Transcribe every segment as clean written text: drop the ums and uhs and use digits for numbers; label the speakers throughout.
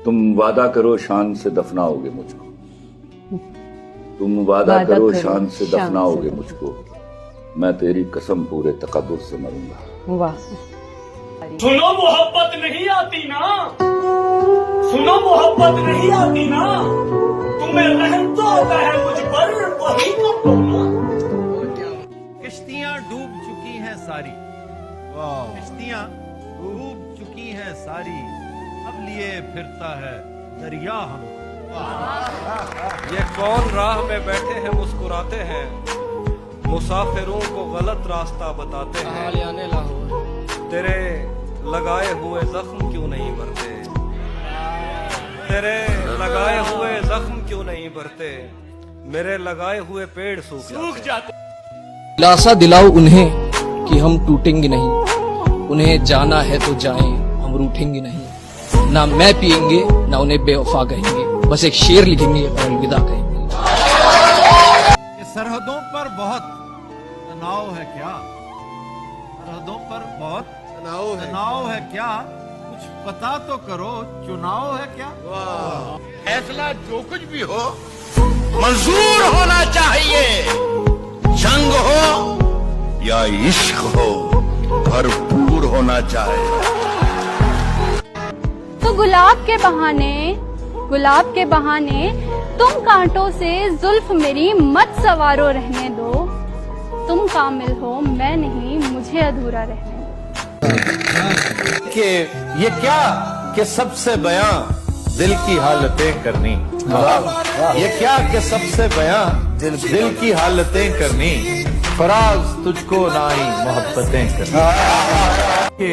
Speaker 1: तुम वादा करो शान से दफनाओगे मुझको, तुम वादा करो शान से दफनाओगे मुझको, मैं तेरी कसम पूरे तकद्दुर से मरूंगा।
Speaker 2: वाह।
Speaker 3: सुनो मोहब्बत नहीं आती ना, सुनो मोहब्बत नहीं आती ना, तुम्हें रहम तो आता है मुझ पर, वही तो ना।
Speaker 4: किश्तियां डूब चुकी हैं सारी, किश्तियां डूब चुकी हैं सारी, अब लिए फिरता है दरिया हमको।
Speaker 5: ये कौन राह में बैठे हैं मुस्कुराते हैं, मुसाफिरों को गलत रास्ता बताते हैं, तेरे लगाए हुए जख्म क्यों नहीं भरते, तेरे लगाए हुए जख्म क्यों नहीं भरते, मेरे लगाए हुए पेड़ सूख जाते।
Speaker 6: दिलासा दिलाओ उन्हें कि हम टूटेंगे नहीं, उन्हें जाना है तो जाएं, हम रूठेंगे नहीं, ना मैं पिएंगे ना उन्हें बेवफा कहेंगे, बस एक शेर लिखेंगे और अलविदा कहेंगे।
Speaker 4: ये सरहदों पर बहुत तनाव है क्या, सरहदों पर बहुत तनाव है क्या, कुछ पता तो करो चुनाव है क्या।
Speaker 7: फैसला जो कुछ भी हो मंजूर होना चाहिए, जंग हो या इश्क हो भरपूर होना चाहिए।
Speaker 8: तो गुलाब के बहाने तुम कांटों से जुल्फ मेरी मत सवारो रहने दो, तुम कामिल हो मैं नहीं मुझे अधूरा रहने दो।
Speaker 4: कि ये क्या कि सबसे बयां दिल की हालतें करनी, ये क्या कि सबसे बयां दिल की हालतें करनी, फराज तुझको ना ही मोहब्बतें करनी।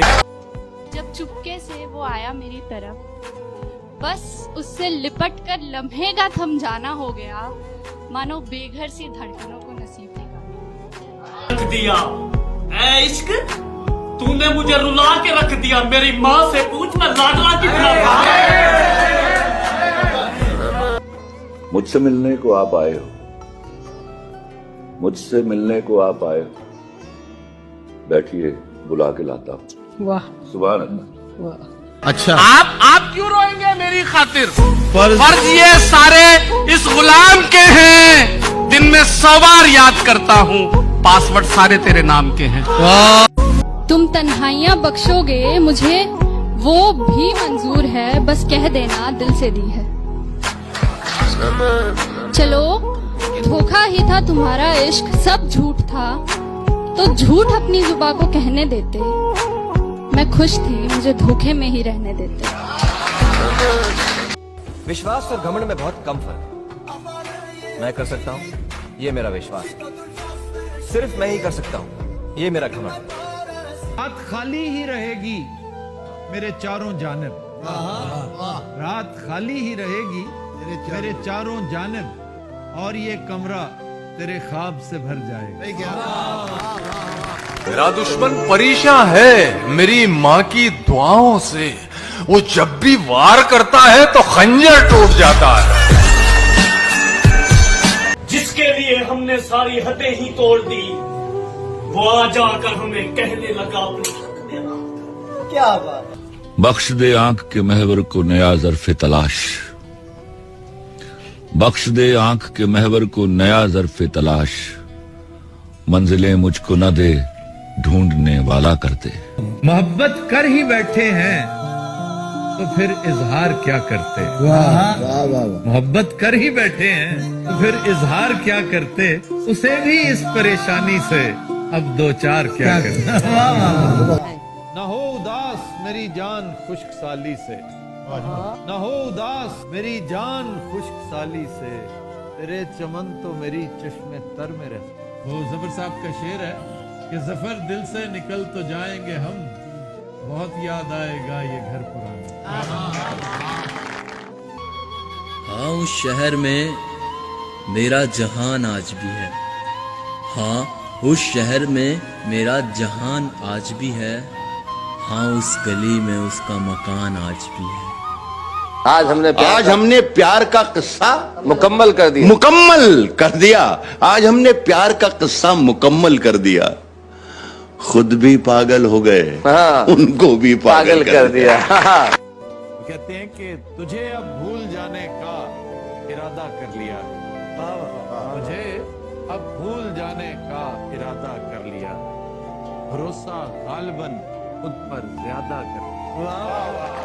Speaker 8: जब चुपके से वो आया मेरी तरफ, बस उससे लिपट कर लम्हे का थम जाना हो गया, मानो बेघर सी धड़कनों को नसीब नहीं
Speaker 3: रख दिया ऐ इश्क, तूने मुझे रुला के रख दिया, मेरी माँ से पूछ मैं लाडला कितना था।
Speaker 1: मुझसे मिलने को आप आए हो, मुझसे मिलने को आप आए हो, बैठिए बुला के लाता हूँ।
Speaker 2: वाह
Speaker 1: सुभान अल्लाह।
Speaker 2: वाह।
Speaker 7: अच्छा आप क्यों रोएंगे मेरी खातिर, फर्ज ये सारे इस गुलाम के हैं, दिन में 100 बार याद करता हूँ, पासवर्ड सारे तेरे नाम के हैं।
Speaker 8: तुम तन्हाइयाँ बख्शोगे मुझे वो भी मंजूर है, बस कह देना दिल से दी है। चलो धोखा ही था तुम्हारा इश्क, सब झूठ था, तो झूठ अपनी जुबां को कहने देते, मैं खुश थी मुझे धोखे में ही रहने देते।
Speaker 9: विश्वास और घमंड में बहुत कम फर्क है, मैं कर सकता हूँ ये मेरा विश्वास है, सिर्फ मैं ही कर सकता हूँ ये मेरा घमंड।
Speaker 4: रात खाली ही रहेगी मेरे चारों जानिब, रात खाली ही रहेगी मेरे चारों जानिब, और ये कमरा तेरे ख्वाब से भर जाएगा।
Speaker 5: मेरा दुश्मन परेशान है मेरी माँ की दुआओं से, वो जब भी वार करता है तो खंजर टूट जाता है।
Speaker 3: जिसके लिए हमने सारी हदें ही तोड़ दी, वो आ जाकर हमें कहने लगा अपने हक में बात। क्या बात।
Speaker 1: बख्श दे आंख के महवर को नया ज़र्फ़े तलाश, बख्श दे आंख के महवर को नया ज़र्फ़े तलाश, मंजिलें मुझको न दे ढूंढने वाला करते।
Speaker 4: मोहब्बत कर ही बैठे हैं तो फिर इजहार क्या करते, मोहब्बत कर ही बैठे हैं तो फिर इजहार क्या करते, उसे भी इस परेशानी से अब दो चार क्या करते। न हो उदास मेरी जान खुश्क साली से, न हो उदास मेरी जान खुश्क साली से, तेरे चमन तो मेरी चश्मे तर में रहते। वो जफर साहब का शेर है कि जफर दिल से निकल तो जाएंगे हम, बहुत याद आएगा ये घर पुराना।
Speaker 10: हाँ उस शहर में मेरा जहान आज भी है, हाँ उस शहर में मेरा जहान आज भी है, हाँ उस गली में उसका मकान आज भी है।
Speaker 7: आज हमने प्यार का किस्सा
Speaker 9: मुकम्मल कर दिया,
Speaker 7: आज हमने प्यार का किस्सा मुकम्मल कर दिया, खुद भी पागल हो गए,
Speaker 9: हाँ,
Speaker 7: उनको भी पागल कर दिया।
Speaker 4: कहते हैं कि तुझे अब भूल जाने का इरादा कर लिया है। मुझे अब भूल जाने का इरादा कर लिया, भरोसा गालिबन खुद पर ज्यादा कर।